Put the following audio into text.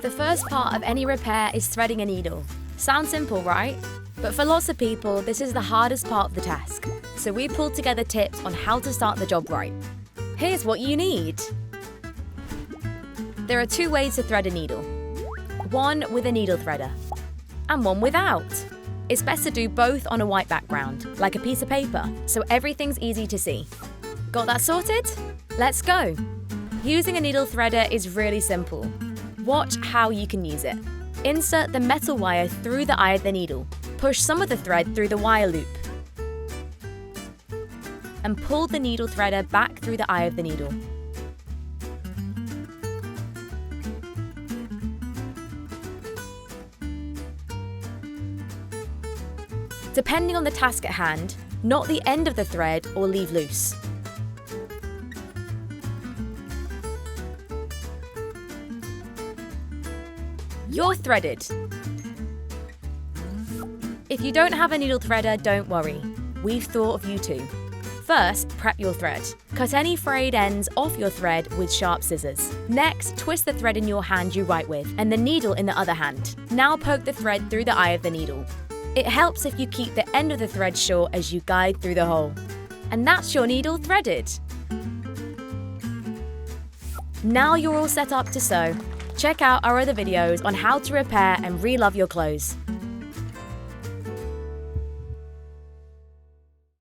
The first part of any repair is threading a needle. Sounds simple, right? But for lots of people, this is the hardest part of the task. So we pulled together tips on how to start the job right. Here's what you need. There are 2 ways to thread a needle. One with a needle threader, and one without. It's best to do both on a white background, like a piece of paper, so everything's easy to see. Got that sorted? Let's go! Using a needle threader is really simple. Watch how you can use it. Insert the metal wire through the eye of the needle. Push some of the thread through the wire loop. And pull the needle threader back through the eye of the needle. Depending on the task at hand, knot the end of the thread or leave loose. You're threaded. If you don't have a needle threader, don't worry. We've thought of you too. First, prep your thread. Cut any frayed ends off your thread with sharp scissors. Next, twist the thread in your hand you write with and the needle in the other hand. Now poke the thread through the eye of the needle. It helps if you keep the end of the thread short as you guide through the hole. And that's your needle threaded. Now you're all set up to sew. Check out our other videos on how to repair and re-love your clothes.